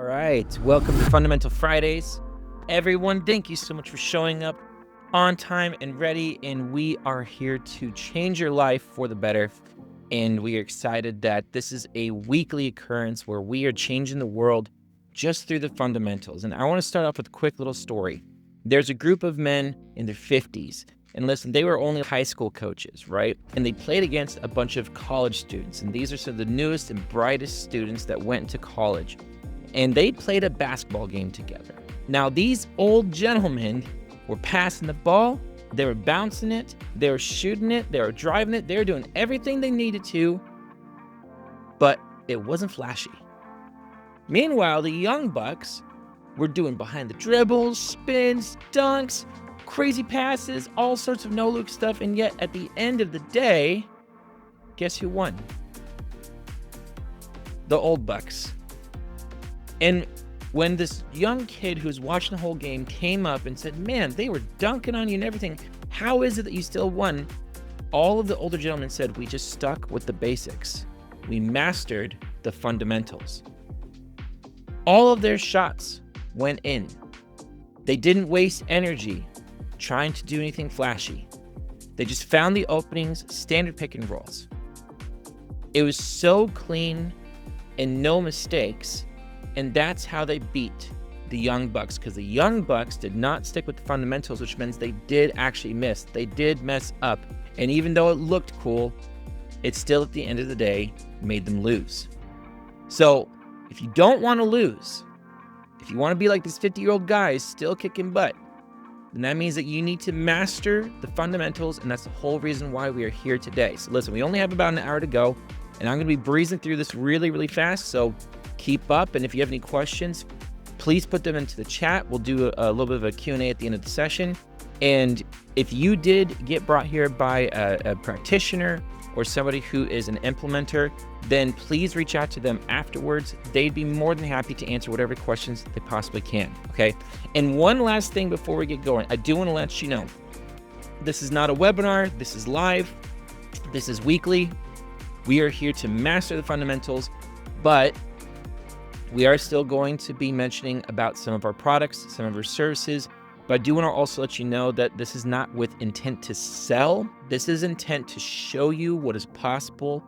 All right, welcome to Fundamental Fridays. Everyone, thank you so much for showing up on time and ready, and we are here to change your life for the better. And we are excited that this is a weekly occurrence where we are changing the world just through the fundamentals. And I want to start off with a quick little story. There's a group of men in their 50s, and listen, they were only high school coaches, right? And they played against a bunch of college students, and these are some of the newest and brightest students that went into college. And they played a basketball game together. Now, these old gentlemen were passing the ball, they were bouncing it, they were shooting it, they were driving it, they were doing everything they needed to, but it wasn't flashy. Meanwhile, the young bucks were doing behind the dribbles, spins, dunks, crazy passes, all sorts of no-look stuff, and yet at the end of the day, guess who won? The old bucks. And when this young kid who was watching the whole game came up and said, man, they were dunking on you and everything, how is it that you still won? All of the older gentlemen said, we just stuck with the basics. We mastered the fundamentals. All of their shots went in. They didn't waste energy trying to do anything flashy. They just found the openings, standard pick and rolls. It was so clean and no mistakes. And that's how they beat the Young Bucks, because the Young Bucks did not stick with the fundamentals, which means they did actually miss. They did mess up. And even though it looked cool, it still at the end of the day made them lose. So if you don't want to lose, if you want to be like these 50-year-old guys still kicking butt, then that means that you need to master the fundamentals, and that's the whole reason why we are here today. So listen, we only have about an hour to go, and I'm going to be breezing through this really, really fast, so keep up. And if you have any questions, please put them into the chat. We'll do a little bit of a Q&A at the end of the session. And if you did get brought here by a practitioner or somebody who is an implementer, then please reach out to them afterwards. They'd be more than happy to answer whatever questions they possibly can, okay? And one last thing before we get going, I do want to let you know, this is not a webinar, this is live, this is weekly. We are here to master the fundamentals, but we are still going to be mentioning about some of our products, some of our services, but I do want to also let you know that this is not with intent to sell. This is intent to show you what is possible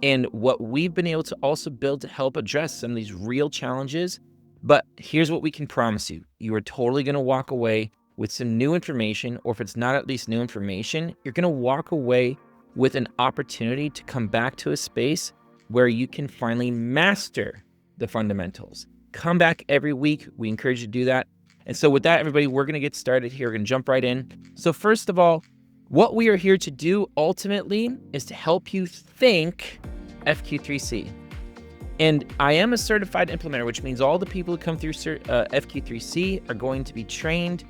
and what we've been able to also build to help address some of these real challenges. But here's what we can promise you. You are totally going to walk away with some new information, or if it's not at least new information, you're going to walk away with an opportunity to come back to a space where you can finally master the fundamentals. Come back every week. We encourage you to do that. And so with that, everybody, we're going to get started here. We're going to jump right in. So first of all, what we are here to do ultimately is to help you think FQ3C. And I am a certified implementer, which means all the people who come through FQ3C are going to be trained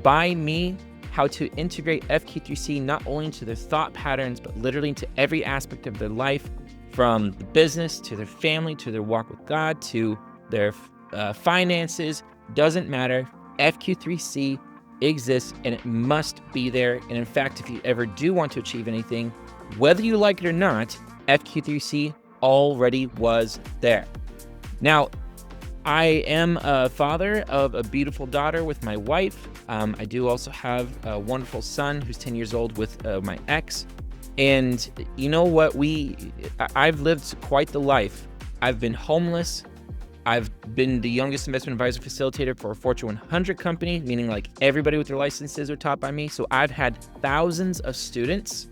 by me how to integrate FQ3C not only into their thought patterns, but literally into every aspect of their life, from the business to their family, to their walk with God, to their finances. Doesn't matter. FQ3C exists and it must be there. And in fact, if you ever do want to achieve anything, whether you like it or not, FQ3C already was there. Now, I am a father of a beautiful daughter with my wife. I do also have a wonderful son who's 10 years old with my ex. And you know what? I've lived quite the life. I've been homeless. I've been the youngest investment advisor facilitator for a Fortune 100 company, meaning like everybody with their licenses are taught by me. So I've had thousands of students,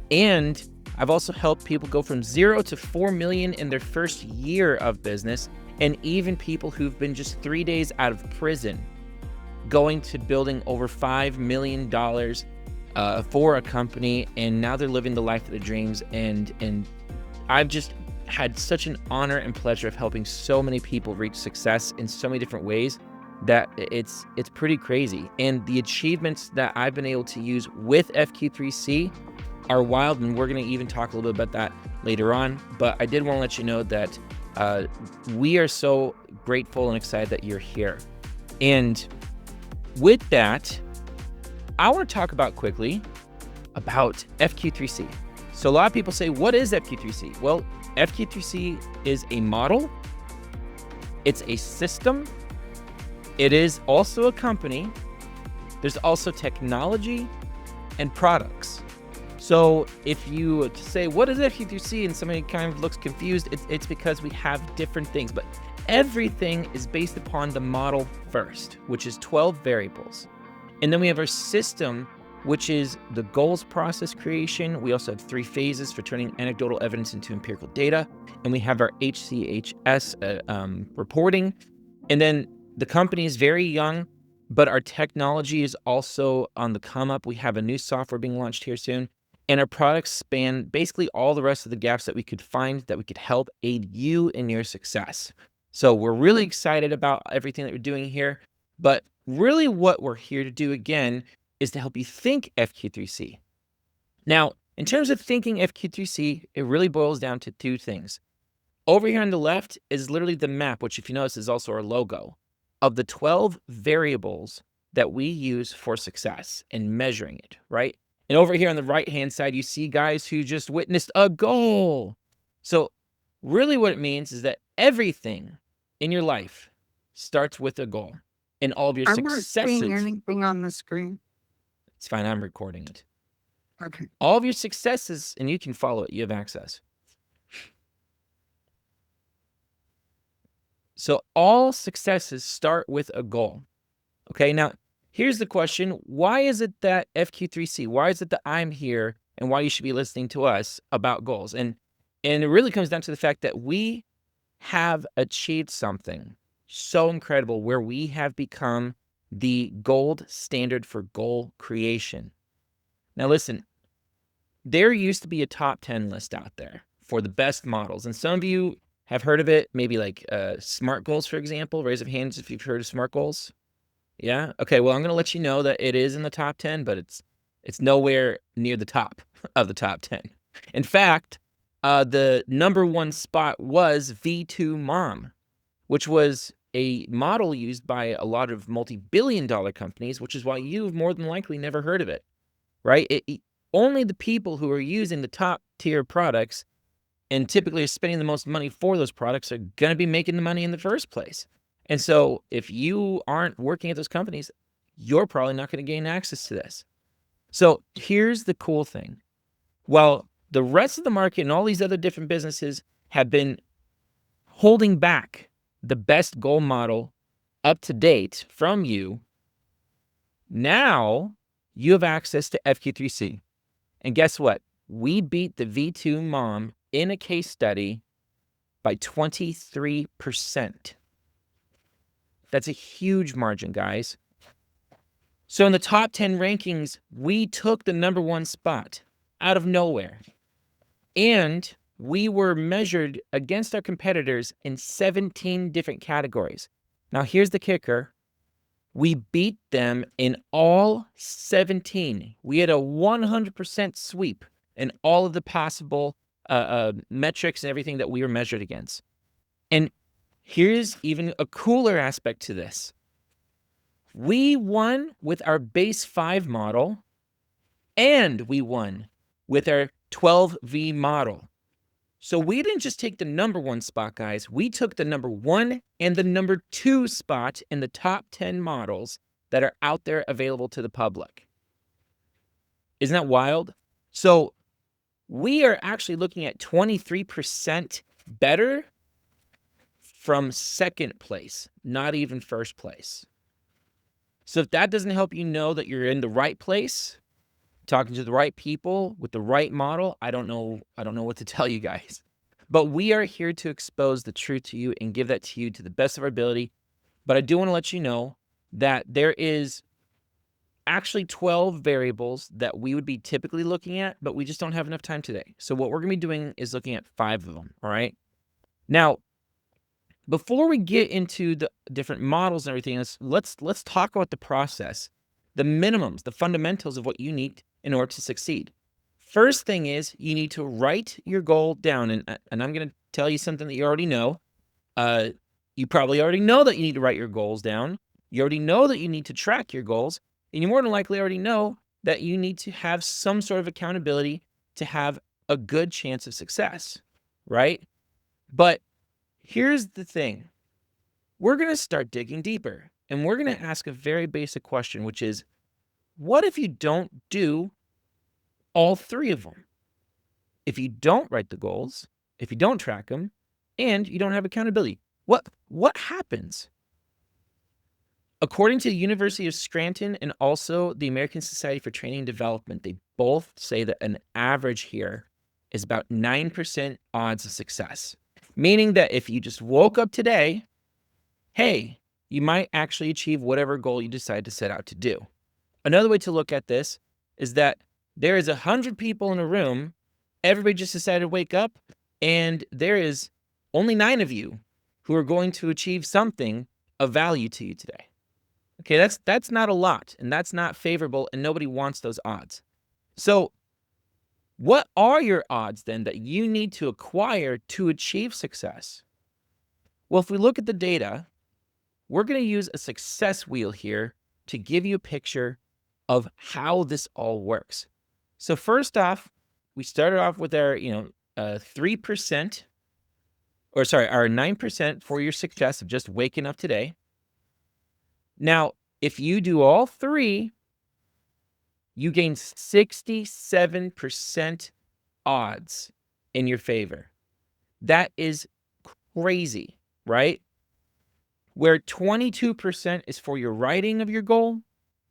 and I've also helped people go from 0 to 4 million in their first year of business, and even people who've been just 3 days out of prison going to building over $5 million for a company, and now they're living the life of their dreams. And I've just had such an honor and pleasure of helping so many people reach success in so many different ways that it's pretty crazy. And the achievements that I've been able to use with FQ3C are wild, and we're going to even talk a little bit about that later on. But I did want to let you know that we are so grateful and excited that you're here. And with that, I want to talk quickly about FQ3C. So a lot of people say, what is FQ3C? Well, FQ3C is a model. It's a system. It is also a company. There's also technology and products. So if you say, what is FQ3C? And somebody kind of looks confused, it's because we have different things, but everything is based upon the model first, which is 12 variables. And then we have our system, which is the goals process creation. We also have 3 phases for turning anecdotal evidence into empirical data. And we have our HCHS reporting. And then the company is very young, but our technology is also on the come up. We have a new software being launched here soon. And our products span basically all the rest of the gaps that we could find that we could help aid you in your success. So we're really excited about everything that we're doing here. But really what we're here to do, again, is to help you think FQ3C. Now, in terms of thinking FQ3C, it really boils down to 2 things. Over here on the left is literally the map, which if you notice is also our logo, of the 12 variables that we use for success and measuring it, right? And over here on the right-hand side, you see guys who just witnessed a goal. So really what it means is that everything in your life starts with a goal. And all of your I'm not successes. seeing anything on the screen. It's fine, I'm recording it. Okay. All of your successes, and you can follow it, you have access. So all successes start with a goal. Okay, now here's the question. Why is it that FQ3C, why is it that I'm here and why you should be listening to us about goals? And it really comes down to the fact that we have achieved something so incredible where we have become the gold standard for goal creation. Now listen, there used to be a top 10 list out there for the best models. And some of you have heard of it, maybe like SMART goals, for example. Raise of hands if you've heard of SMART goals. Yeah? Okay, well, I'm going to let you know that it is in the top 10, but it's nowhere near the top of the top 10. In fact, the number 1 spot was V2 Mom, which was a model used by a lot of multi-billion-dollar companies, which is why you've more than likely never heard of it, right? Only the people who are using the top-tier products and typically are spending the most money for those products are going to be making the money in the first place. And so if you aren't working at those companies, you're probably not going to gain access to this. So here's the cool thing. While the rest of the market and all these other different businesses have been holding back the best goal model up to date from you, now you have access to FQ3C. And guess what? We beat the V2 Mom in a case study by 23%. That's a huge margin, guys. So in the top 10 rankings, we took the number 1 spot out of nowhere. And we were measured against our competitors in 17 different categories. Now, here's the kicker. We beat them in all 17. We had a 100% sweep in all of the possible metrics and everything that we were measured against. And here's even a cooler aspect to this. We won with our base 5 model, and we won with our 12V model. So we didn't just take the number 1 spot, guys. We took the number 1 and the number 2 spot in the top 10 models that are out there available to the public. Isn't that wild? So we are actually looking at 23% better from second place, not even first place. So if that doesn't help you know that you're in the right place, talking to the right people with the right model, I don't know what to tell you guys. But we are here to expose the truth to you and give that to you to the best of our ability. But I do want to let you know that there is actually 12 variables that we would be typically looking at, but we just don't have enough time today. So what we're going to be doing is looking at 5 of them, all right? Now, before we get into the different models and everything else, let's talk about the process, the minimums, the fundamentals of what you need in order to succeed. First thing is you need to write your goal down, and I'm going to tell you something that you already know. You probably already know that you need to write your goals down. You already know that you need to track your goals, and you more than likely already know that you need to have some sort of accountability to have a good chance of success, right? But here's the thing. we're going to start digging deeper. And we're going to ask a very basic question, which is, what if you don't do all three of them? If you don't write the goals, if you don't track them, and you don't have accountability, what happens? According to the University of Scranton and also the American Society for Training and Development, they both say that an average here is about 9% odds of success. Meaning that if you just woke up today, hey, you might actually achieve whatever goal you decide to set out to do. Another way to look at this is that there is 100 people in a room, everybody just decided to wake up, and there is only 9 of you who are going to achieve something of value to you today. Okay, that's not a lot, and that's not favorable, and nobody wants those odds. So what are your odds then that you need to acquire to achieve success? Well, if we look at the data, we're going to use a success wheel here to give you a picture of how this all works. So first off, we started off with our, 3%, or sorry, our 9% for your success of just waking up today. Now, if you do all three, you gain 67% odds in your favor. That is crazy, right? Where 22% is for your writing of your goal,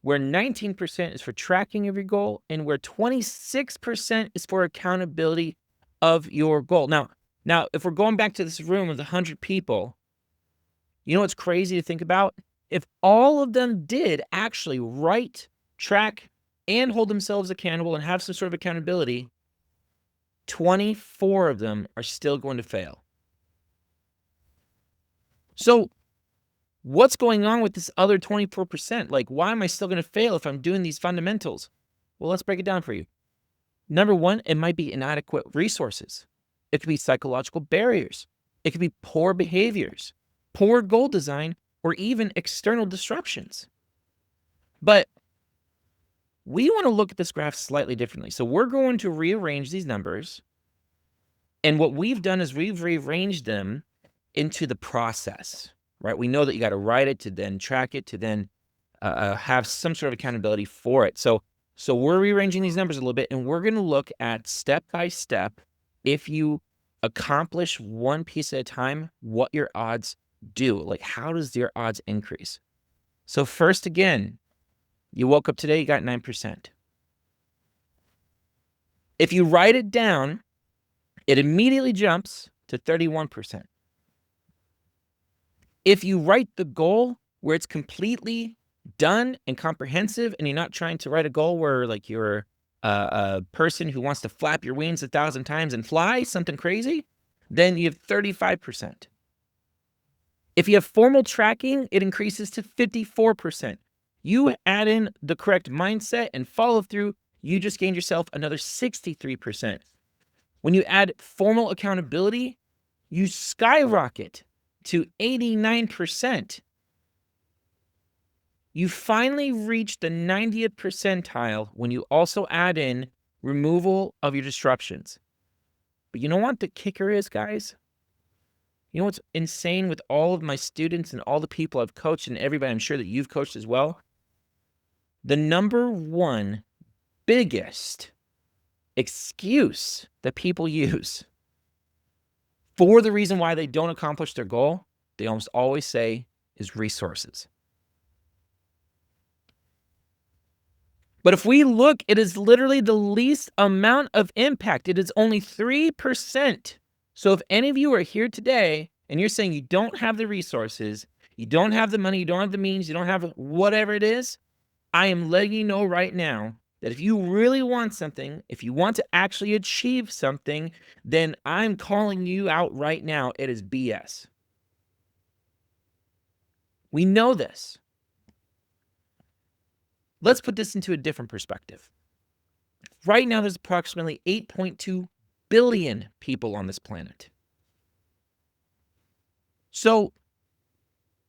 where 19% is for tracking of your goal, and where 26% is for accountability of your goal. Now, if we're going back to this room of the 100 people, you know what's crazy to think about? If all of them did actually write, track, and hold themselves accountable and have some sort of accountability, 24 of them are still going to fail. So what's going on with this other 24%? Like, why am I still going to fail if I'm doing these fundamentals? Well, let's break it down for you. Number one, it might be inadequate resources. It could be psychological barriers. It could be poor behaviors, poor goal design, or even external disruptions. But we want to look at this graph slightly differently. So we're going to rearrange these numbers. And what we've done is we've rearranged them into the process, right? We know that you got to write it to then track it to then have some sort of accountability for it. So we're rearranging these numbers a little bit, and we're going to look at step by step, if you accomplish one piece at a time, what your odds do. Like, how does your odds increase? So first, again, you woke up today, you got 9%. If you write it down, it immediately jumps to 31%. If you write the goal where it's completely done and comprehensive, and you're not trying to write a goal where like you're a person who wants to flap your wings 1,000 times and fly, something crazy, then you have 35%. If you have formal tracking, it increases to 54%. You add in the correct mindset and follow through, you just gained yourself another 63%. When you add formal accountability, you skyrocket to 89%. You finally reach the 90th percentile when you also add in removal of your disruptions. But you know what the kicker is, guys? You know what's insane with all of my students and all the people I've coached and everybody I'm sure that you've coached as well? The number one biggest excuse that people use for the reason why they don't accomplish their goal, they almost always say, is resources. But if we look, it is literally the least amount of impact. It is only 3%. So if any of you are here today and you're saying you don't have the resources, you don't have the money, you don't have the means, you don't have whatever it is, I am letting you know right now that if you really want something, if you want to actually achieve something, then I'm calling you out right now. It is BS. We know this. Let's put this into a different perspective. Right now, there's approximately 8.2 billion people on this planet. So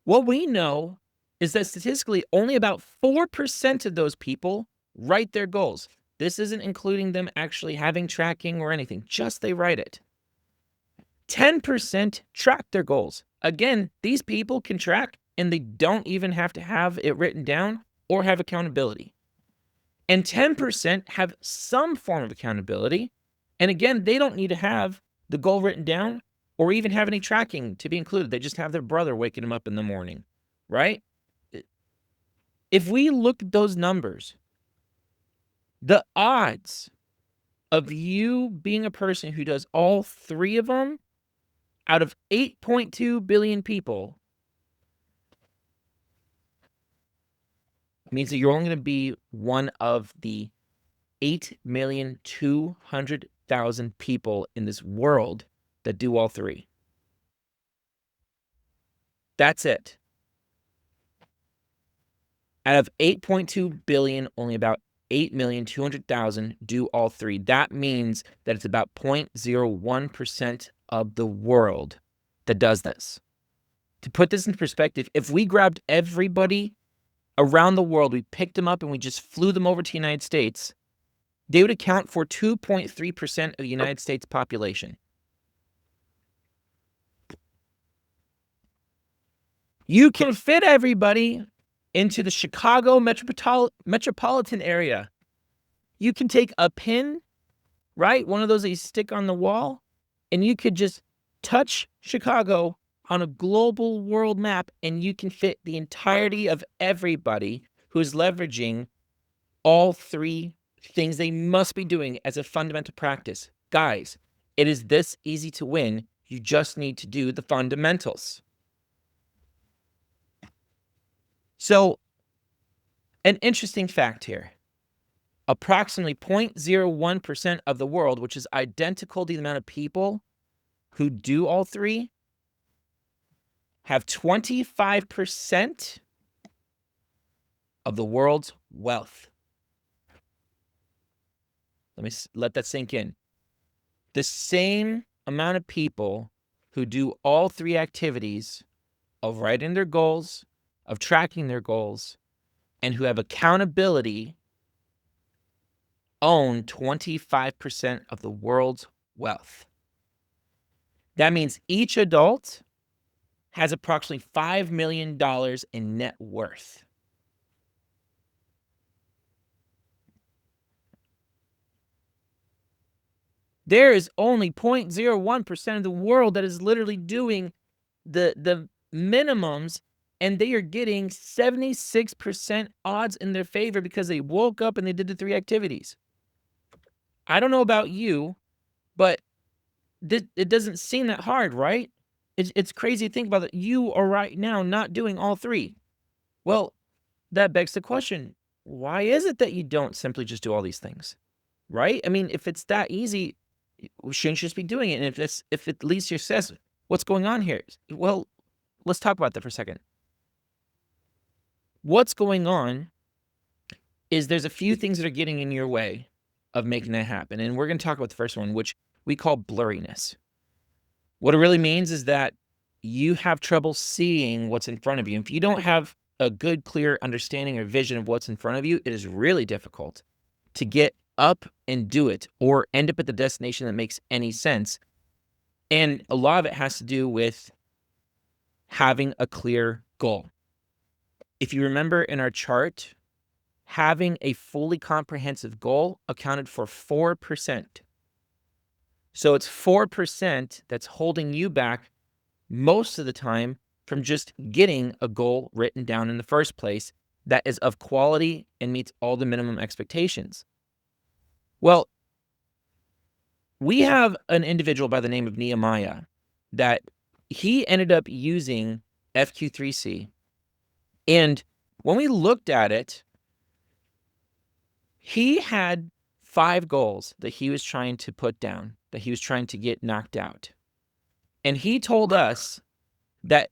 what we know is that statistically, only about 4% of those people write their goals. This isn't including them actually having tracking or anything, just they write it. 10% track their goals. Again, these people can track and they don't even have to have it written down or have accountability. And 10% have some form of accountability. And again, they don't need to have the goal written down or even have any tracking to be included. They just have their brother waking them up in the morning, right? If we look at those numbers, the odds of you being a person who does all three of them out of 8.2 billion people means that you're only going to be one of the 8,200,000 people in this world that do all three. That's it. Out of 8.2 billion, only about 8,200,000 do all three. That means that it's about 0.01% of the world that does this. To put this in perspective, if we grabbed everybody around the world, we picked them up and we just flew them over to the United States, they would account for 2.3% of the United States population. You can fit everybody into the Chicago metropolitan area. You can take a pin, right? One of those that you stick on the wall, and you could just touch Chicago on a global world map, and you can fit the entirety of everybody who's leveraging all three things they must be doing as a fundamental practice. Guys, it is this easy to win. You just need to do the fundamentals. So, an interesting fact here. Approximately 0.01% of the world, which is identical to the amount of people who do all three, have 25% of the world's wealth. Let me let that sink in. The same amount of people who do all three activities of writing their goals, of tracking their goals, and who have accountability own 25% of the world's wealth. That means each adult has approximately $5 million in net worth. There is only 0.01% of the world that is literally doing the minimums, and they are getting 76% odds in their favor because they woke up and they did the three activities. I don't know about you, but it doesn't seem that hard, right? It's crazy to think about that. You are right now not doing all three. Well, that begs the question, why is it that you don't simply just do all these things, right? I mean, if it's that easy, shouldn't you just be doing it? And if it leads to your success, what's going on here? Well, let's talk about that for a second. What's going on is there's a few things that are getting in your way of making that happen. And we're going to talk about the first one, which we call blurriness. What it really means is that you have trouble seeing what's in front of you. If you don't have a good, clear understanding or vision of what's in front of you, it is really difficult to get up and do it or end up at the destination that makes any sense. And a lot of it has to do with having a clear goal. If you remember in our chart, having a fully comprehensive goal accounted for 4%. So it's 4% that's holding you back most of the time from just getting a goal written down in the first place that is of quality and meets all the minimum expectations. Well, we have an individual by the name of Nehemiah that he ended up using FQ3C. And when we looked at it, he had 5 goals that he was trying to put down, that he was trying to get knocked out. And he told us that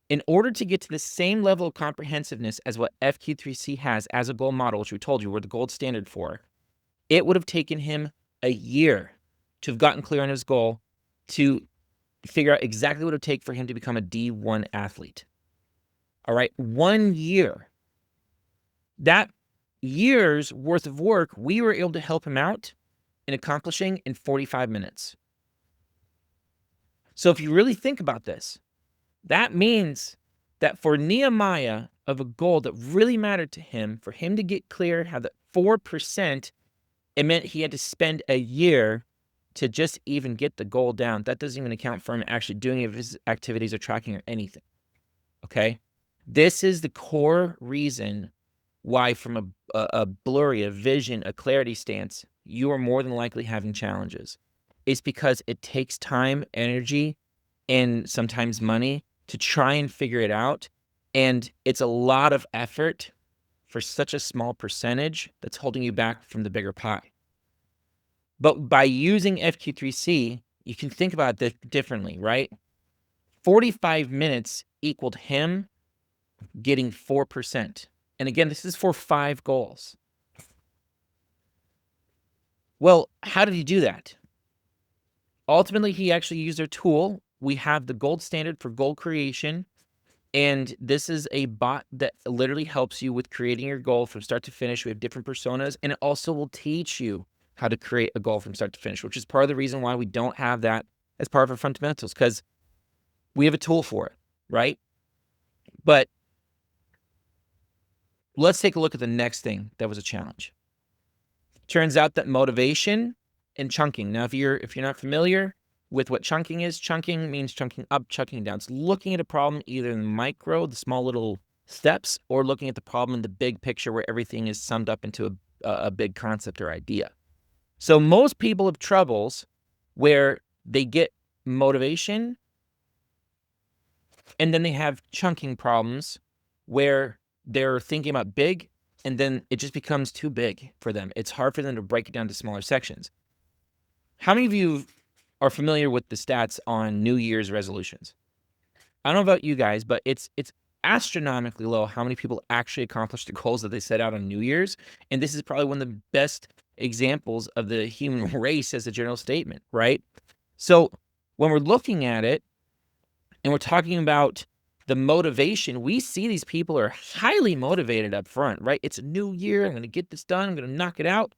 in order to get to the same level of comprehensiveness as what FQ3C has as a goal model, which we told you we're the gold standard for, it would have taken him a year to have gotten clear on his goal to figure out exactly what it would take for him to become a D1 athlete. All right, 1 year. That year's worth of work, we were able to help him out in accomplishing in 45 minutes. So if you really think about this, that means that for Nehemiah, of a goal that really mattered to him, for him to get clear how that 4%, it meant he had to spend a year to just even get the goal down. That doesn't even account for him actually doing any of his activities or tracking or anything. Okay? This is the core reason why, from a blurry, a vision, a clarity stance, you are more than likely having challenges. It's because it takes time, energy, and sometimes money to try and figure it out. And it's a lot of effort for such a small percentage that's holding you back from the bigger pie. But by using FQ3C, you can think about it differently, right? 45 minutes equaled him getting 4%. And again, this is for 5 goals. Well, how did he do that? Ultimately, he actually used a tool. We have the gold standard for goal creation. And this is a bot that literally helps you with creating your goal from start to finish. We have different personas, and it also will teach you how to create a goal from start to finish, which is part of the reason why we don't have that as part of our fundamentals, because we have a tool for it, right? But let's take a look at the next thing that was a challenge. Turns out that motivation and chunking. Now, if you're not familiar with what chunking is, chunking means chunking up, chunking down. It's looking at a problem either in the micro, the small little steps, or looking at the problem in the big picture where everything is summed up into a big concept or idea. So most people have troubles where they get motivation and then they have chunking problems where they're thinking about big and then it just becomes too big for them. It's hard for them to break it down to smaller sections. How many of you are familiar with the stats on New Year's resolutions? I don't know about you guys, but it's astronomically low how many people actually accomplish the goals that they set out on New Year's. And this is probably one of the best examples of the human race as a general statement, right? So when we're looking at it and we're talking about the motivation, we see these people are highly motivated up front, right? It's a new year. I'm going to get this done. I'm going to knock it out.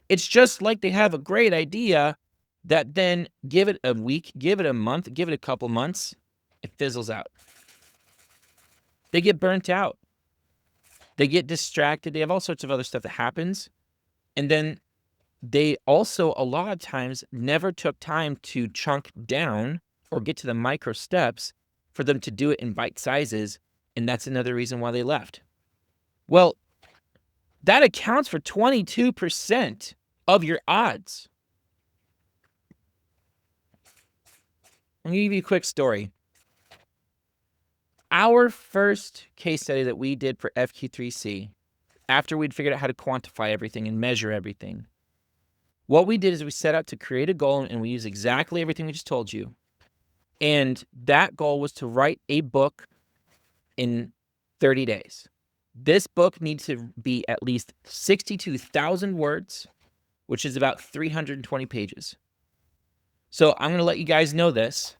It's just like they have a great idea that then give it a week, give it a month, give it a couple months, it fizzles out. They get burnt out. They get distracted. They have all sorts of other stuff that happens. And then they also, a lot of times, never took time to chunk down or get to the micro steps for them to do it in bite sizes. And that's another reason why they left. Well, that accounts for 22% of your odds. I'm going to give you a quick story. Our first case study that we did for FQ3C, after we'd figured out how to quantify everything and measure everything, what we did is we set out to create a goal and we used exactly everything we just told you. And that goal was to write a book in 30 days. This book needs to be at least 62,000 words, which is about 320 pages. So I'm going to let you guys know this.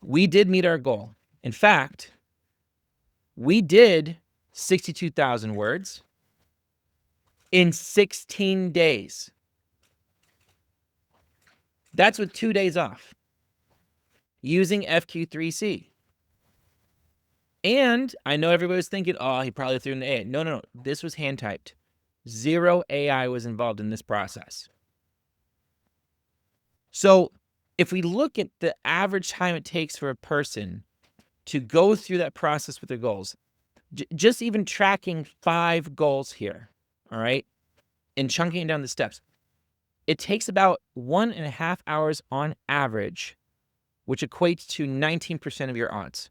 We did meet our goal. In fact, we did 62,000 words in 16 days. That's with 2 days off using FQ3C. And I know everybody was thinking, oh, he probably threw in the AI. No. This was hand typed. 0 AI was involved in this process. So if we look at the average time it takes for a person to go through that process with their goals, just even tracking 5 goals here, all right, and chunking it down the steps, it takes about 1.5 hours on average, which equates to 19% of your odds.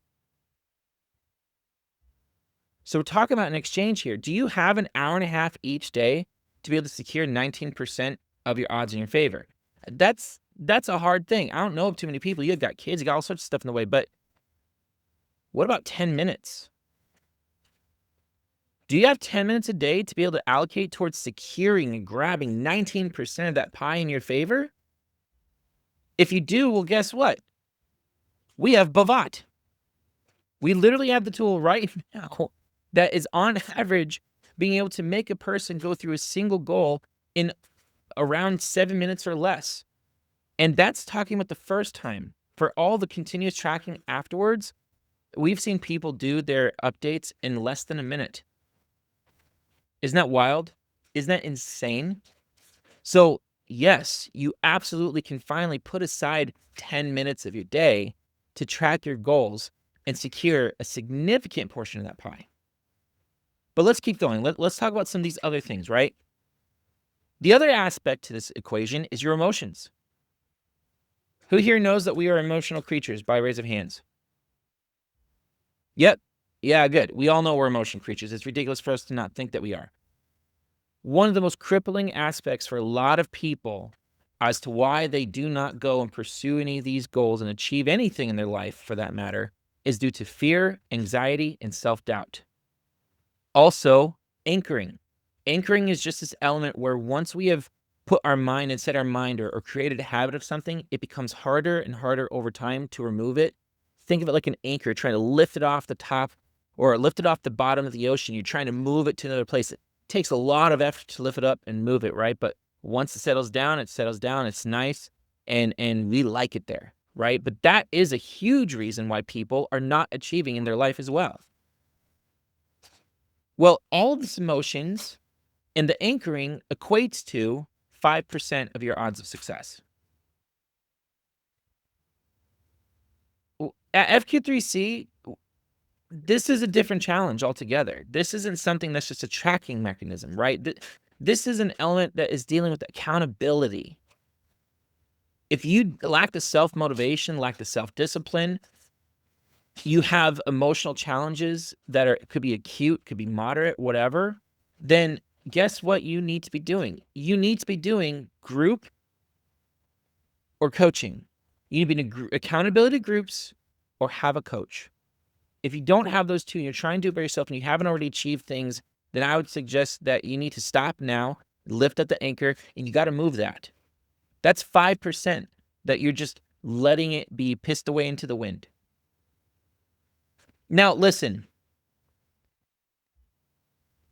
So we're talking about an exchange here. Do you have an hour and a half each day to be able to secure 19% of your odds in your favor? That's a hard thing. I don't know of too many people. You've got kids, you got all sorts of stuff in the way, but what about 10 minutes? Do you have 10 minutes a day to be able to allocate towards securing and grabbing 19% of that pie in your favor? If you do, well, guess what? We have Bavat. We literally have the tool right now that is on average being able to make a person go through a single goal in around 7 minutes or less. And that's talking about the first time. for all the continuous tracking afterwards, we've seen people do their updates in less than a minute. Isn't that wild? Isn't that insane? So, yes, you absolutely can finally put aside 10 minutes of your day to track your goals and secure a significant portion of that pie. But let's keep going. Let's talk about some of these other things, right? The other aspect to this equation is your emotions. Who here knows that we are emotional creatures by raise of hands? Yep. Yeah, good. We all know we're emotional creatures. It's ridiculous for us to not think that we are. One of the most crippling aspects for a lot of people as to why they do not go and pursue any of these goals and achieve anything in their life, for that matter, is due to fear, anxiety, and self-doubt. Also, anchoring. Anchoring is just this element where once we have put our mind and set our mind or created a habit of something, it becomes harder and harder over time to remove it. Think of it like an anchor, trying to lift it off the top or lift it off the bottom of the ocean. You're trying to move it to another place. It takes a lot of effort to lift it up and move it, right? But once it settles down, it's nice, and we like it there, right? But that is a huge reason why people are not achieving in their life as well. Well, all of these emotions and the anchoring equates to 5% of your odds of success. At FQ3C, this is a different challenge altogether. This isn't something that's just a tracking mechanism, right? This is an element that is dealing with accountability. If you lack the self-motivation, lack the self-discipline, you have emotional challenges that could be acute, could be moderate, whatever, then guess what you need to be doing? You need to be doing group or coaching. You need to be in accountability groups or have a coach. If you don't have those two and you're trying to do it by yourself and you haven't already achieved things, then I would suggest that you need to stop now, lift up the anchor, and you got to move that. That's 5% that you're just letting it be pissed away into the wind. Now, listen.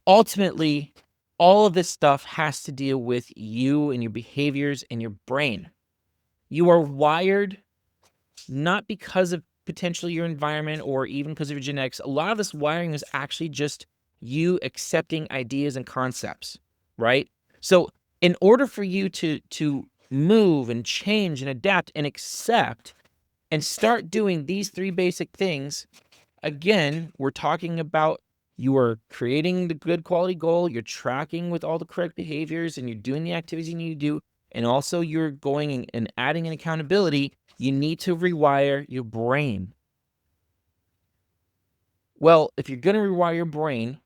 Ultimately, all of this stuff has to deal with you and your behaviors and your brain. You are wired not because of potentially your environment or even because of your genetics. A lot of this wiring is actually just you accepting ideas and concepts, right? So in order for you to move and change and adapt and accept and start doing these three basic things, again, we're talking about you are creating the good quality goal, you're tracking with all the correct behaviors, and you're doing the activities you need to do, and also you're going and adding an accountability. You need to rewire your brain. Well, if you're going to rewire your brain,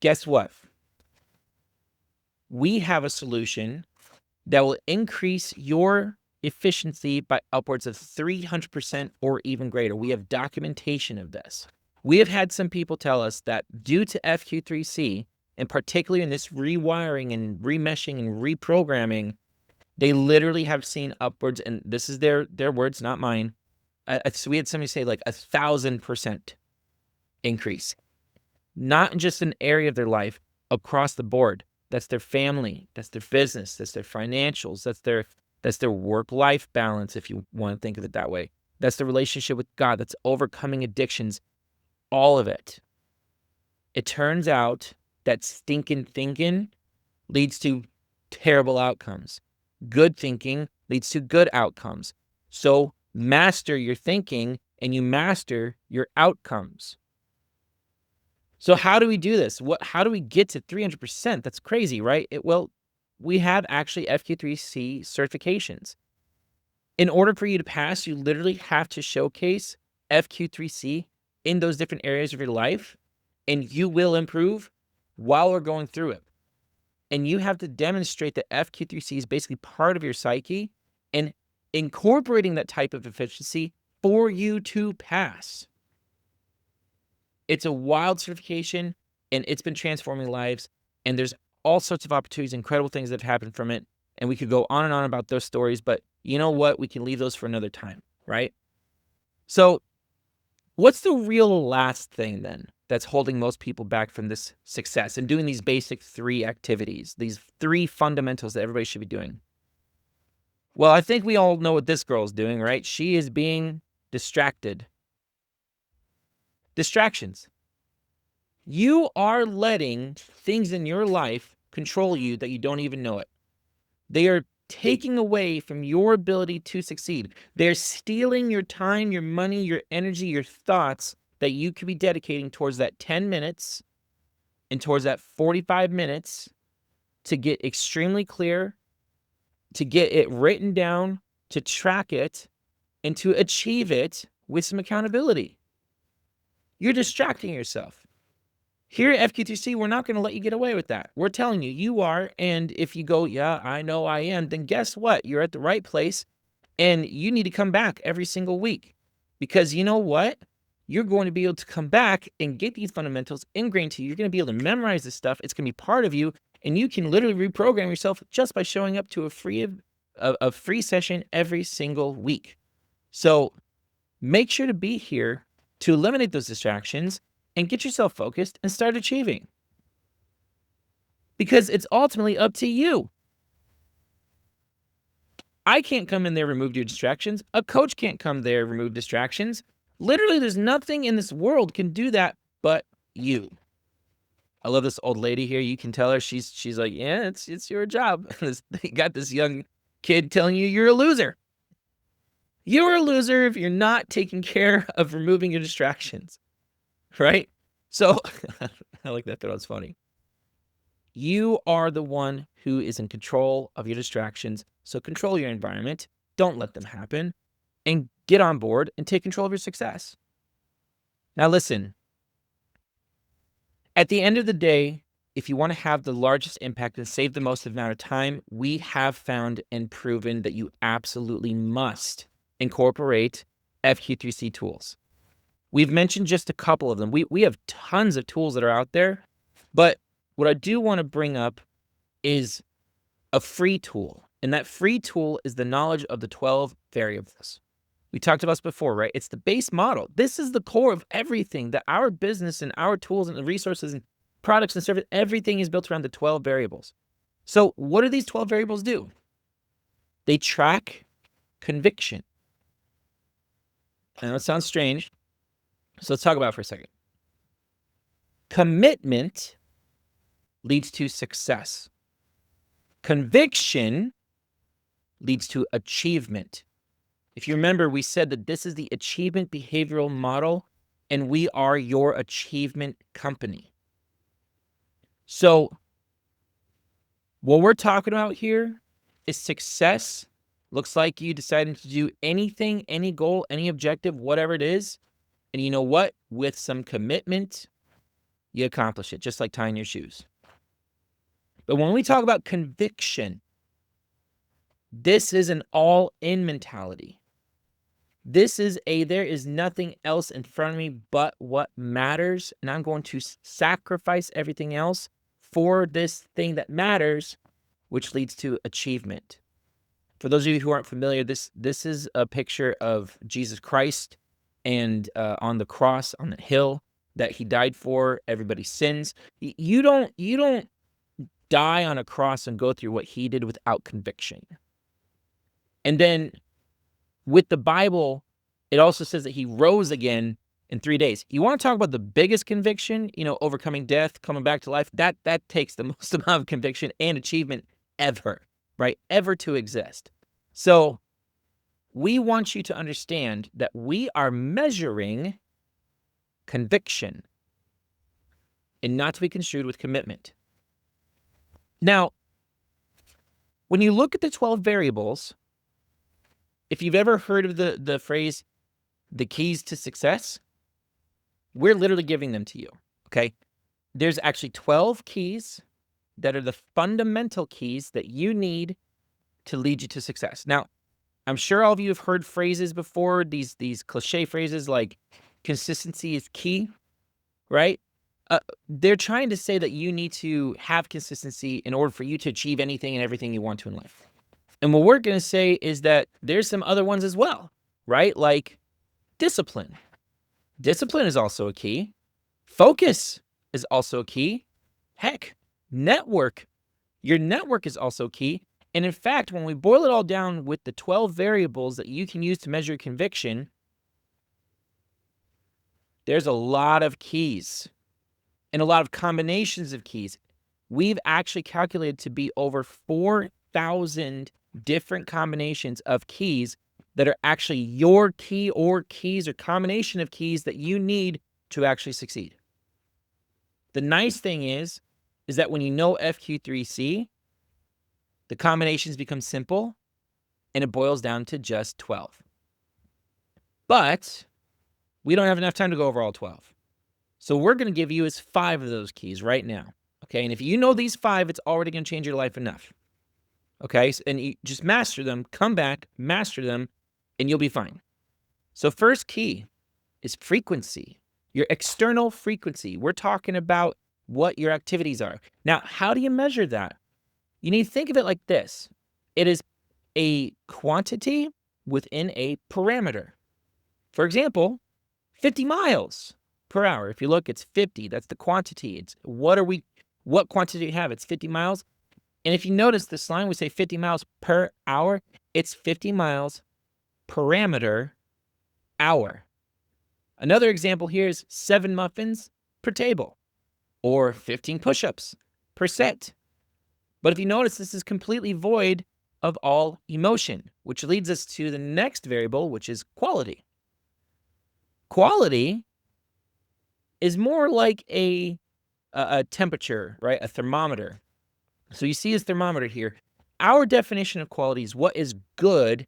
guess what? We have a solution that will increase your efficiency by upwards of 300% or even greater. We have documentation of this. We have had some people tell us that due to FQ3C, and particularly in this rewiring and remeshing and reprogramming, they literally have seen upwards, and this is their words, not mine. So we had somebody say like 1,000% increase, not in just an area of their life, across the board. That's their family, that's their business, that's their financials, that's their work-life balance, if you want to think of it that way. That's the relationship with God, that's overcoming addictions, all of it. It turns out that stinking thinking leads to terrible outcomes. Good thinking leads to good outcomes. So master your thinking and you master your outcomes. So how do we do this? How do we get to 300%? That's crazy, right? Well, we have actually FQ3C certifications. In order for you to pass, you literally have to showcase FQ3C in those different areas of your life, and you will improve while we're going through it. And you have to demonstrate that FQ3C is basically part of your psyche and incorporating that type of efficiency for you to pass. It's a wild certification, and it's been transforming lives, and there's all sorts of opportunities, incredible things that have happened from it, and we could go on and on about those stories, but you know what? We can leave those for another time, right? So what's the real last thing then that's holding most people back from this success and doing these basic three activities, these three fundamentals that everybody should be doing? Well, I think we all know what this girl's doing, right? She is being distracted. Distractions. You are letting things in your life control you that you don't even know it. They are taking away from your ability to succeed. They're stealing your time, your money, your energy, your thoughts that you could be dedicating towards that 10 minutes and towards that 45 minutes to get extremely clear, to get it written down, to track it, and to achieve it with some accountability. You're distracting yourself. Here at FQ2C, we're not going to let you get away with that. We're telling you, you are. And if you go, yeah, I know I am, then guess what? You're at the right place and you need to come back every single week. Because you know what? You're going to be able to come back and get these fundamentals ingrained to you. You're going to be able to memorize this stuff. It's going to be part of you. And you can literally reprogram yourself just by showing up to a free session every single week. So make sure to be here to eliminate those distractions and get yourself focused and start achieving. Because it's ultimately up to you. I can't come in there, remove your distractions. A coach can't come there, remove distractions. Literally, there's nothing in this world can do that but you. I love this old lady here. You can tell her she's like, yeah, it's your job. You got this young kid telling you you're a loser. You're a loser if you're not taking care of removing your distractions. Right? So, I like that. That was funny. You are the one who is in control of your distractions. So control your environment. Don't let them happen. And get on board and take control of your success. Now listen, at the end of the day, if you want to have the largest impact and save the most amount of time, we have found and proven that you absolutely must incorporate FQ3C tools. We've mentioned just a couple of them. We have tons of tools that are out there, but what I do want to bring up is a free tool, and that free tool is the knowledge of the 12 variables. We talked about this before, right? It's the base model. This is the core of everything that our business and our tools and the resources and products and service, everything is built around the 12 variables. So what do these 12 variables do? They track conviction. I know it sounds strange, so let's talk about it for a second. Commitment leads to success. Conviction leads to achievement. If you remember, we said that this is the achievement behavioral model, and we are your achievement company. So what we're talking about here is success. Looks like you deciding to do anything, any goal, any objective, whatever it is. And you know what? With some commitment, you accomplish it, just like tying your shoes. But when we talk about conviction, this is an all-in mentality. This is there is nothing else in front of me but what matters, and I'm going to sacrifice everything else for this thing that matters, which leads to achievement. For those of you who aren't familiar, this is a picture of Jesus Christ and on the cross, on the hill that he died for everybody's sins. You don't die on a cross and go through what he did without conviction. And then with the Bible, it also says that he rose again in 3 days. You want to talk about the biggest conviction, overcoming death, coming back to life, that takes the most amount of conviction and achievement ever, right? Ever to exist. So we want you to understand that we are measuring conviction and not to be construed with commitment. Now, when you look at the 12 variables, if you've ever heard of the phrase, the keys to success, we're literally giving them to you, okay? There's actually 12 keys that are the fundamental keys that you need to lead you to success. Now, I'm sure all of you have heard phrases before, these cliche phrases like consistency is key, right? They're trying to say that you need to have consistency in order for you to achieve anything and everything you want to in life. And what we're going to say is that there's some other ones as well, right? Like discipline. Discipline is also a key. Focus is also a key. Heck, network. Your network is also key. And in fact, when we boil it all down with the 12 variables that you can use to measure conviction, there's a lot of keys and a lot of combinations of keys. We've actually calculated to be over 4,000 different combinations of keys that are actually your key or keys or combination of keys that you need to actually succeed. The nice thing is that when you know FQ3C, the combinations become simple and it boils down to just 12. But we don't have enough time to go over all 12. So we're going to give you is 5 of those keys right now. Okay, and if you know these 5, it's already going to change your life enough. Okay, and you just master them, come back, master them, and you'll be fine. So first key is frequency, your external frequency. We're talking about what your activities are. Now, how do you measure that? You need to think of it like this. It is a quantity within a parameter. For example, 50 miles per hour. If you look, it's 50. That's the quantity. It's what quantity do you have? It's 50 miles. And if you notice this line, we say 50 miles per hour. It's 50 miles parameter hour. Another example here is 7 muffins per table or 15 push-ups per set. But if you notice, this is completely void of all emotion, which leads us to the next variable, which is quality. Quality is more like a temperature, right? A thermometer. So you see this thermometer here. Our definition of quality is what is good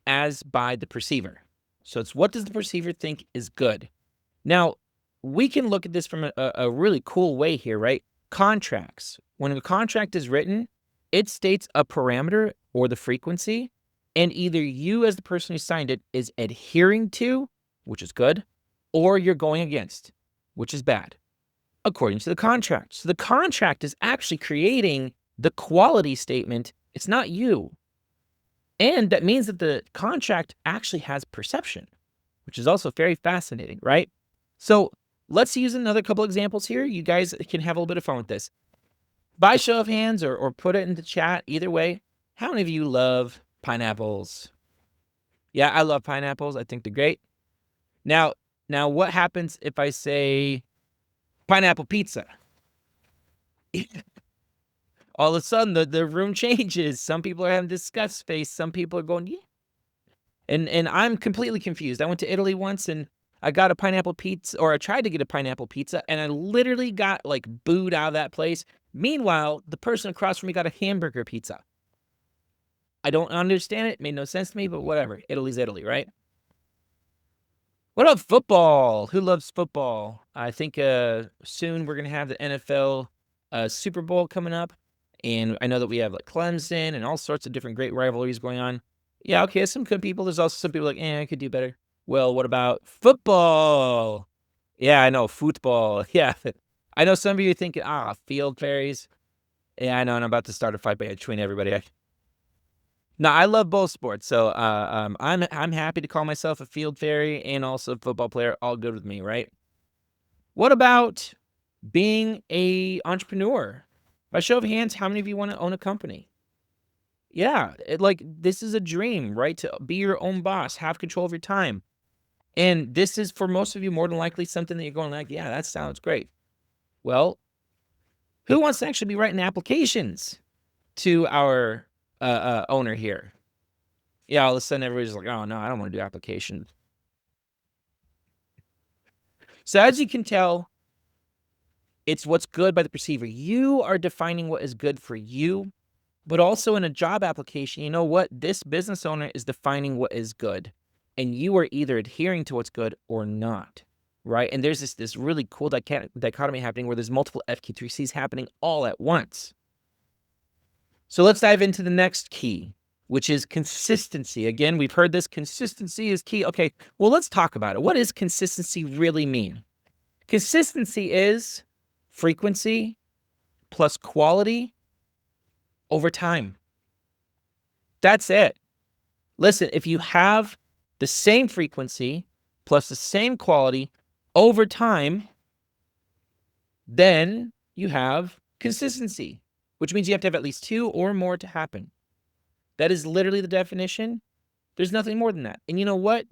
as by the perceiver. So it's what does the perceiver think is good. Now, we can look at this from a really cool way here, right? Contracts. When a contract is written, it states a parameter or the frequency, and either you as the person who signed it is adhering to, which is good, or you're going against, which is bad, according to the contract. So the contract is actually creating the quality statement. It's not you. And that means that the contract actually has perception, which is also very fascinating, right? So let's use another couple examples here. You guys can have a little bit of fun with this. By show of hands or put it into chat, either way, how many of you love pineapples? Yeah, I love pineapples. I think they're great. Now what happens if I say pineapple pizza? All of a sudden, the room changes. Some people are having disgust face. Some people are going, yeah. And I'm completely confused. I went to Italy once, and I got a pineapple pizza, or I tried to get a pineapple pizza, and I literally got, like, booed out of that place. Meanwhile, the person across from me got a hamburger pizza. I don't understand it. It made no sense to me, but whatever. Italy's Italy, right? What about football? Who loves football? I think soon we're going to have the NFL Super Bowl coming up. And I know that we have like Clemson and all sorts of different great rivalries going on. Yeah, okay, some good people. There's also some people like, I could do better. Well, what about football? Yeah, I know, football. Yeah. I know some of you thinking, field fairies. Yeah, I know, and I'm about to start a fight between everybody. No, I love both sports. So I'm happy to call myself a field fairy and also a football player. All good with me, right? What about being a entrepreneur? By show of hands, how many of you want to own a company? Yeah, this is a dream, right? To be your own boss, have control of your time. And this is, for most of you, more than likely something that you're going like, yeah, that sounds great. Well, who wants to actually be writing applications to our owner here? Yeah, all of a sudden everybody's like, oh, no, I don't want to do applications. So as you can tell, it's what's good by the perceiver. You are defining what is good for you, but also in a job application, you know what? This business owner is defining what is good, and you are either adhering to what's good or not, right? And there's this really cool dichotomy happening where there's multiple FQ3Cs happening all at once. So let's dive into the next key, which is consistency. Again, we've heard this. Consistency is key. Okay, well, let's talk about it. What does consistency really mean? Consistency is frequency plus quality over time. That's it. Listen, if you have the same frequency plus the same quality over time, then you have consistency. which means you have to have at least 2 or more to happen. That is literally the definition. There's nothing more than that. And you know what?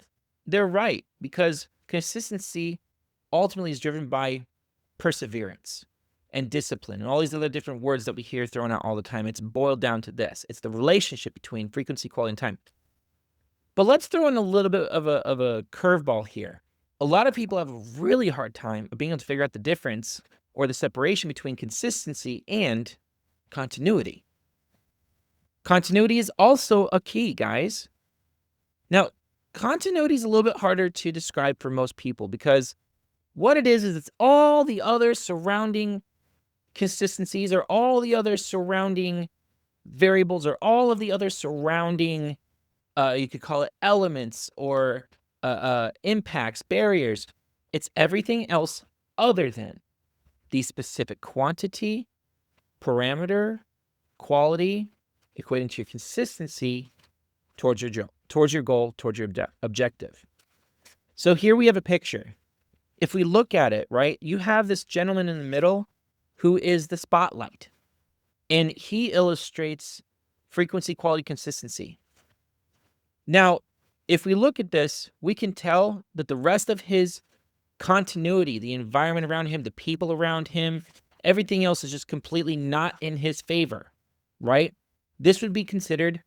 They're right, because consistency ultimately is driven by perseverance and discipline and all these other different words that we hear thrown out all the time. It's boiled down to this. It's the relationship between frequency, quality, and time. But let's throw in a little bit of a curveball here. A lot of people have a really hard time of being able to figure out the difference or the separation between consistency and continuity. Continuity is also a key, guys. Now, continuity is a little bit harder to describe for most people because what it is it's all the other surrounding consistencies or all the other surrounding variables or all of the other surrounding, you could call it elements or impacts, barriers. It's everything else other than the specific quantity, parameter, quality, equating to your consistency towards your goal, towards your objective. So here we have a picture. If we look at it, right, you have this gentleman in the middle who is the spotlight, and he illustrates frequency, quality, consistency. Now, if we look at this, we can tell that the rest of his continuity, the environment around him, the people around him, everything else is just completely not in his favor, right? This would be considered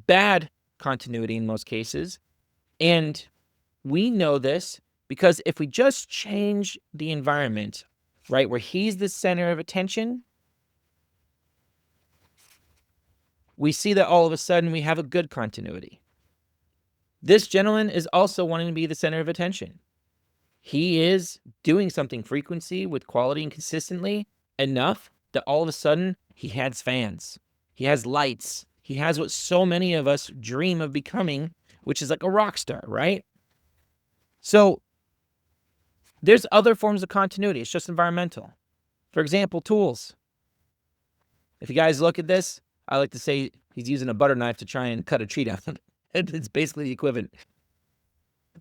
bad continuity in most cases. And we know this because if we just change the environment, right, where he's the center of attention, we see that all of a sudden we have a good continuity. This gentleman is also wanting to be the center of attention. He is doing something frequency with quality and consistently enough that all of a sudden he has fans. He has lights. He has what so many of us dream of becoming, which is like a rock star, right? So there's other forms of continuity. It's just environmental. For example, tools. If you guys look at this, I like to say he's using a butter knife to try and cut a tree down. It's basically the equivalent.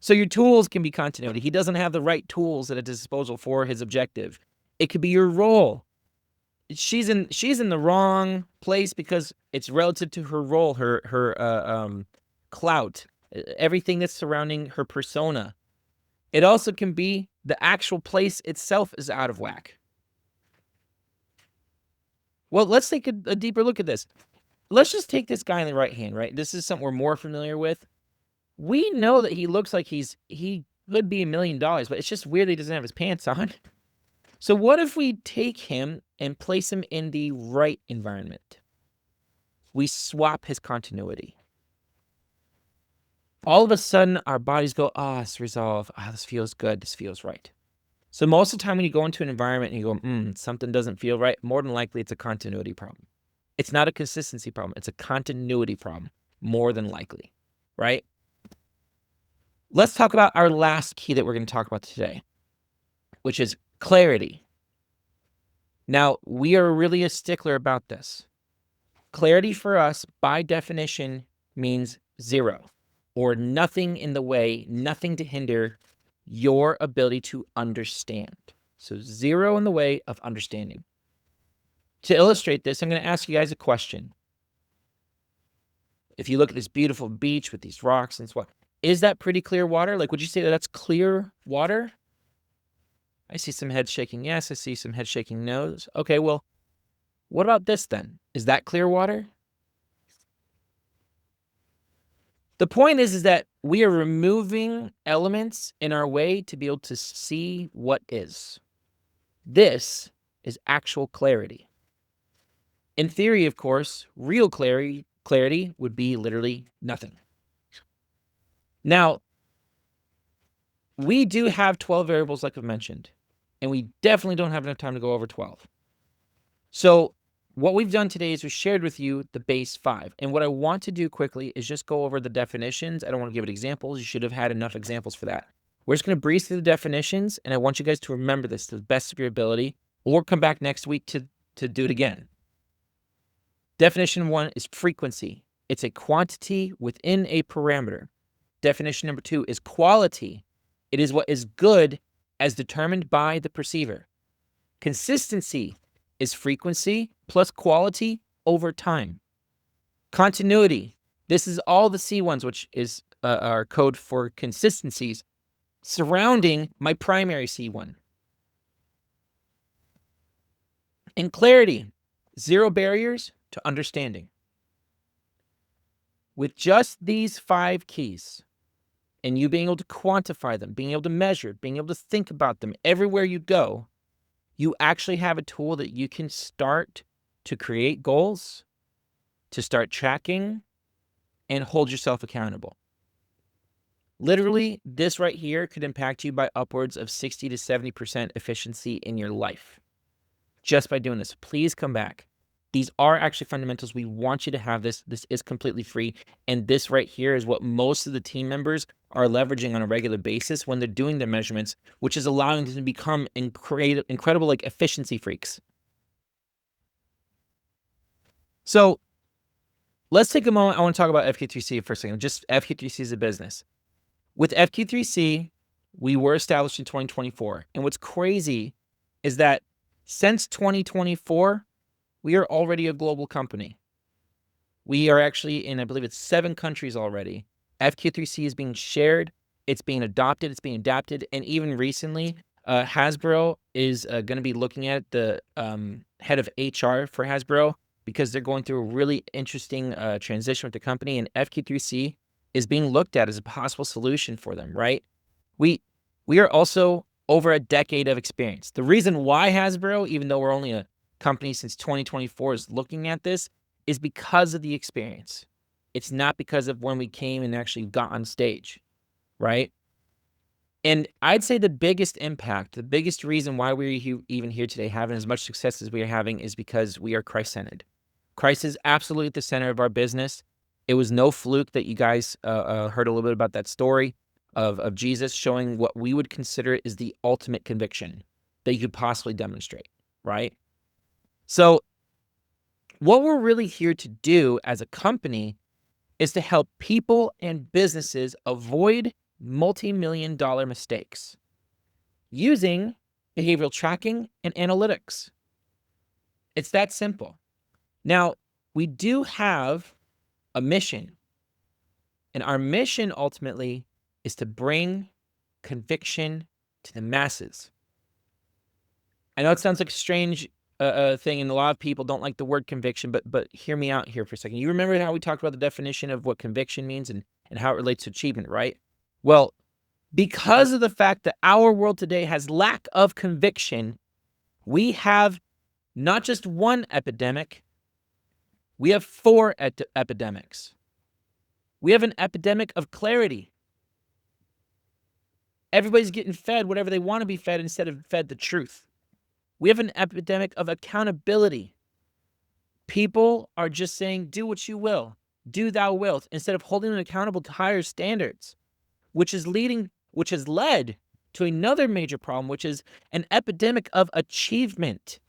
So your tools can be continuity. He doesn't have the right tools at his disposal for his objective. It could be your role. She's in the wrong place because it's relative to her role, her clout, everything that's surrounding her persona. It also can be the actual place itself is out of whack. Well, let's take a deeper look at this. Let's just take this guy in the right hand, right? This is something we're more familiar with. We know that he looks like he could be $1 million, but it's just weird that he doesn't have his pants on. So what if we take him and place him in the right environment? We swap his continuity. All of a sudden, our bodies go, it's resolved. This feels good. This feels right. So most of the time when you go into an environment and you go, something doesn't feel right, more than likely it's a continuity problem. It's not a consistency problem. It's a continuity problem, more than likely, right? Let's talk about our last key that we're going to talk about today, which is clarity. Now, we are really a stickler about this. Clarity for us, by definition, means 0 or nothing in the way, nothing to hinder your ability to understand. So 0 in the way of understanding. To illustrate this, I'm going to ask you guys a question. If you look at this beautiful beach with these rocks and so on, is that pretty clear water? Like, would you say that that's clear water? I see some head shaking yes. I see some head shaking no's. Okay, well, what about this then? Is that clear water? The point is that we are removing elements in our way to be able to see what is. This is actual clarity. In theory, of course, real clarity would be literally nothing. Now, we do have 12 variables like I've mentioned, and we definitely don't have enough time to go over 12. So what we've done today is we shared with you the base 5. And what I want to do quickly is just go over the definitions. I don't want to give it examples. You should have had enough examples for that. We're just going to breeze through the definitions, and I want you guys to remember this to the best of your ability, or come back next week to do it again. Definition 1 is frequency. It's a quantity within a parameter. Definition number 2 is quality. It is what is good as determined by the perceiver. Consistency is frequency plus quality over time. Continuity. This is all the C1s, which is our code for consistencies surrounding my primary C1. And clarity. 0 barriers to understanding. With just these 5 keys, and you being able to quantify them, being able to measure, being able to think about them everywhere you go, you actually have a tool that you can start to create goals, to start tracking, and hold yourself accountable. Literally, this right here could impact you by upwards of 60 to 70% efficiency in your life just by doing this. Please come back. These are actually fundamentals. We want you to have this. This is completely free. And this right here is what most of the team members are leveraging on a regular basis when they're doing their measurements, which is allowing them to become incredible like efficiency freaks. So let's take a moment. I want to talk about FQ3C for a second. Just FQ3C as a business. With FQ3C, we were established in 2024. And what's crazy is that since 2024, we are already a global company. We are actually in, I believe it's 7 countries already. FQ3C is being shared. It's being adopted. It's being adapted. And even recently, Hasbro is going to be looking at the head of HR for Hasbro because they're going through a really interesting transition with the company. And FQ3C is being looked at as a possible solution for them, right? We are also over a decade of experience. The reason why Hasbro, even though we're only a company since 2024 is looking at this is because of the experience. It's not because of when we came and actually got on stage, right? And I'd say the biggest impact, the biggest reason why we're even here today having as much success as we are having is because we are Christ-centered. Christ is absolutely at the center of our business. It was no fluke that you guys heard a little bit about that story of Jesus showing what we would consider is the ultimate conviction that you could possibly demonstrate, right? So what we're really here to do as a company is to help people and businesses avoid multi-million-dollar mistakes using behavioral tracking and analytics. It's that simple. Now, we do have a mission, and our mission ultimately is to bring conviction to the masses. I know it sounds like a strange thing, and a lot of people don't like the word conviction, but hear me out here for a second. You remember how we talked about the definition of what conviction means and how it relates to achievement, right? Well, because of the fact that our world today has lack of conviction, we have not just one epidemic, we have 4 epidemics. We have an epidemic of clarity. Everybody's getting fed whatever they want to be fed instead of fed the truth. We have an epidemic of accountability. People are just saying, do what you will, do thou wilt, instead of holding them accountable to higher standards, which has led to another major problem, which is an epidemic of achievement.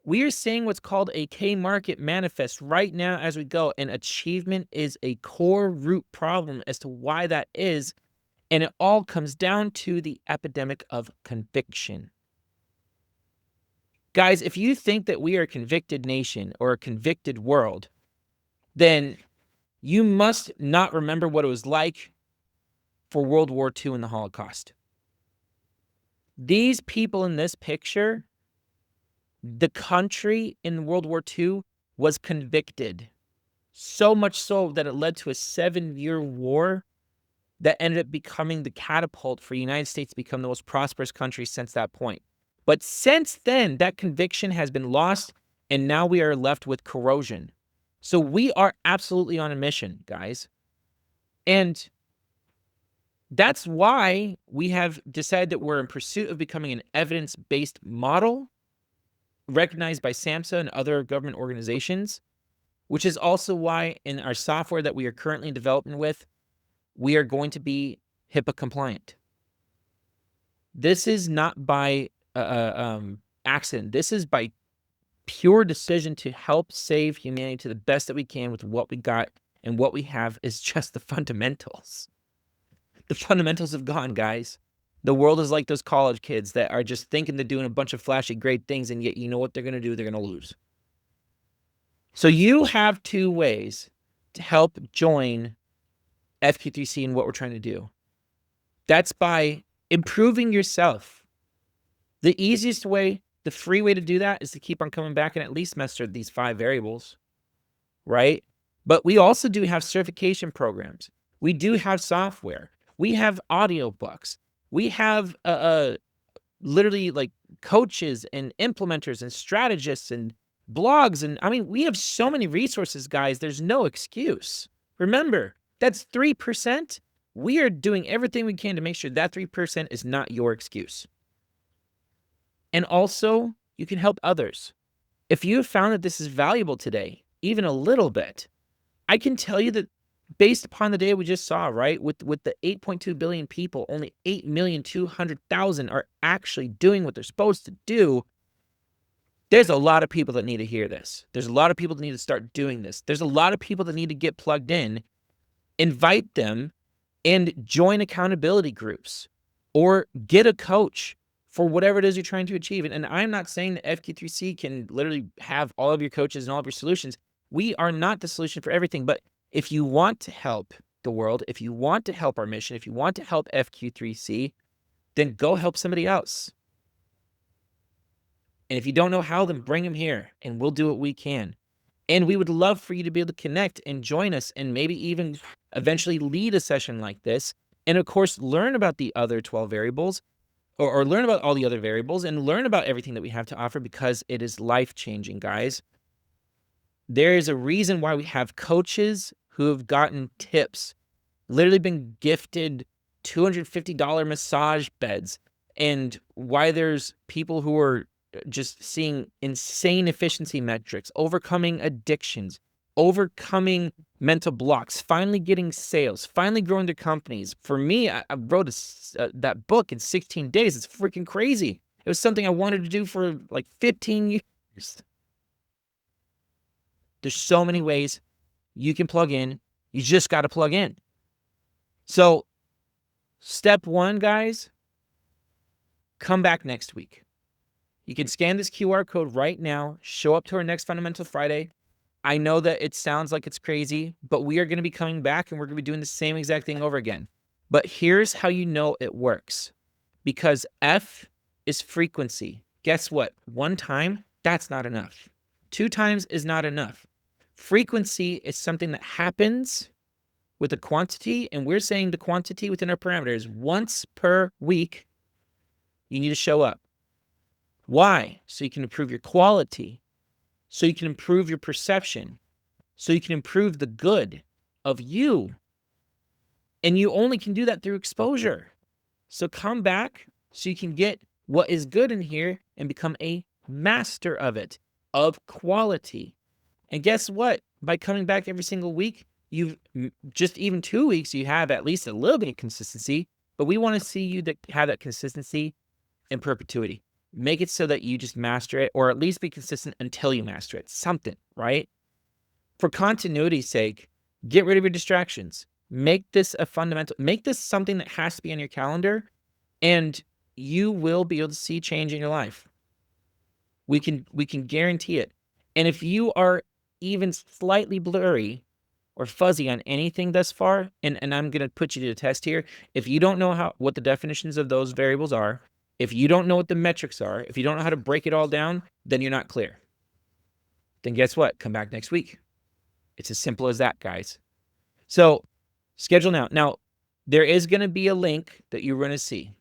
We are seeing what's called a K-market manifest right now as we go, and achievement is a core root problem as to why that is, and it all comes down to the epidemic of conviction. Guys, if you think that we are a convicted nation or a convicted world, then you must not remember what it was like for World War II and the Holocaust. These people in this picture, the country in World War II was convicted. So much so that it led to a 7-year war that ended up becoming the catapult for the United States to become the most prosperous country since that point. But since then, that conviction has been lost, and now we are left with corrosion. So we are absolutely on a mission, guys. And that's why we have decided that we're in pursuit of becoming an evidence-based model recognized by SAMHSA and other government organizations, which is also why in our software that we are currently in development with, we are going to be HIPAA compliant. This is not by accident. This is by pure decision to help save humanity to the best that we can with what we got, and what we have is just the fundamentals. The fundamentals have gone, guys. The world is like those college kids that are just thinking they're doing a bunch of flashy, great things, and yet you know what they're going to do? They're going to lose. So you have 2 ways to help join FQ3C and what we're trying to do. That's by improving yourself. The easiest way, the free way to do that is to keep on coming back and at least master these 5 variables, right? But we also do have certification programs. We do have software. We have audiobooks. We have literally like coaches and implementers and strategists and blogs. And I mean, we have so many resources, guys. There's no excuse. Remember, that's 3%. We are doing everything we can to make sure that 3% is not your excuse. And also, you can help others. If you have found that this is valuable today, even a little bit, I can tell you that based upon the data we just saw, right, with the 8.2 billion people, only 8,200,000 are actually doing what they're supposed to do. There's a lot of people that need to hear this. There's a lot of people that need to start doing this. There's a lot of people that need to get plugged in. Invite them and join accountability groups or get a coach for whatever it is you're trying to achieve. And I'm not saying that FQ3C can literally have all of your coaches and all of your solutions. We are not the solution for everything. But if you want to help the world, if you want to help our mission, if you want to help FQ3C, then go help somebody else. And if you don't know how, then bring them here and we'll do what we can. And we would love for you to be able to connect and join us and maybe even eventually lead a session like this. And of course, learn about the other 12 variables or learn about all the other variables and learn about everything that we have to offer because it is life-changing, guys. There is a reason why we have coaches who have gotten tips, literally been gifted $250 massage beds, and why there's people who are just seeing insane efficiency metrics, overcoming addictions, overcoming mental blocks, finally getting sales, finally growing their companies. For me, I wrote that book in 16 days. It's freaking crazy. It was something I wanted to do for like 15 years. There's so many ways you can plug in. You just got to plug in. So step 1, guys, come back next week. You can scan this QR code right now, show up to our next Fundamental Friday. I know that it sounds like it's crazy, but we are going to be coming back and we're going to be doing the same exact thing over again. But here's how you know it works. Because F is frequency. Guess what? 1 time, that's not enough. 2 times is not enough. Frequency is something that happens with a quantity, and we're saying the quantity within our parameters once per week, you need to show up. Why? So you can improve your quality, so you can improve your perception, so you can improve the good of you. And you only can do that through exposure. So come back so you can get what is good in here and become a master of it, of quality. And guess what? By coming back every single week, you've just even 2 weeks, you have at least a little bit of consistency, but we want to see you that have that consistency in perpetuity. Make it so that you just master it, or at least be consistent until you master it. Something, right? For continuity's sake, get rid of your distractions. Make this a fundamental, make this something that has to be on your calendar, and you will be able to see change in your life. We can guarantee it. And if you are even slightly blurry or fuzzy on anything thus far, and I'm going to put you to the test here, if you don't know what the definitions of those variables are, if you don't know what the metrics are, if you don't know how to break it all down, then you're not clear. Then guess what? Come back next week. It's as simple as that, guys. So schedule now. Now, there is going to be a link that you're going to see,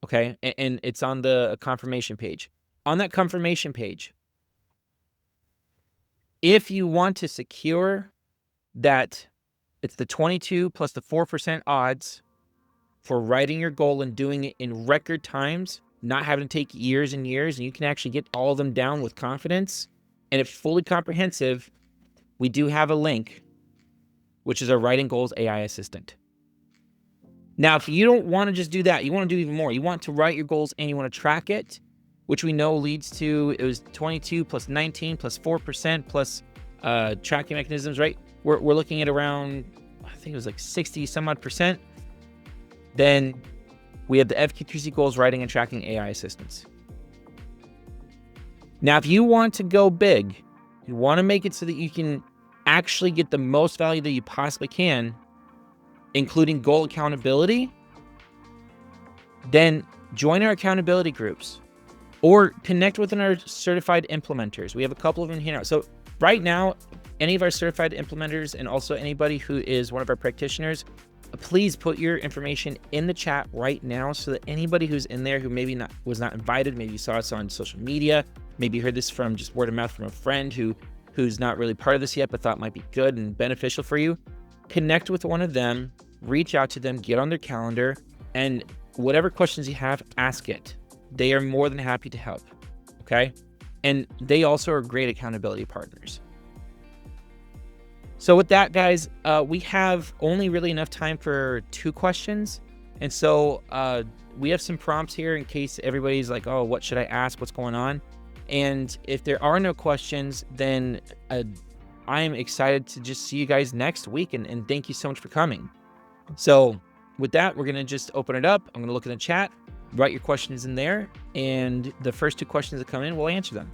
okay? And it's on the confirmation page. On that confirmation page, if you want to secure that it's the 22 plus the 4% odds for writing your goal and doing it in record times, not having to take years and years, and you can actually get all of them down with confidence, and it's fully comprehensive, we do have a link, which is our Writing Goals AI Assistant. Now, if you don't want to just do that, you want to do even more. You want to write your goals and you want to track it, which we know leads to, it was 22 plus 19 plus 4% plus tracking mechanisms, right? We're looking at around, I think it was like 60 some odd percent. Then We have the FQ3C goals writing and tracking AI assistance. Now, if you want to go big, you want to make it so that you can actually get the most value that you possibly can, including goal accountability, then join our accountability groups or connect with our certified implementers. We have a couple of them here now. So right now, any of our certified implementers and also anybody who is one of our practitioners, please put your information in the chat right now so that anybody who's in there who maybe was not invited, maybe you saw us on social media, maybe you heard this from just word of mouth from a friend who's not really part of this yet but thought might be good and beneficial for you, connect with one of them, reach out to them, get on their calendar, and whatever questions you have, ask it. They are more than happy to help, okay? And they also are great accountability partners. So with that, guys, we have only really enough time for 2 questions. And so we have some prompts here in case everybody's like, oh, what should I ask? What's going on? And if there are no questions, then I am excited to just see you guys next week. And thank you so much for coming. So with that, we're going to just open it up. I'm going to look in the chat, write your questions in there. And the first 2 questions that come in, we'll answer them.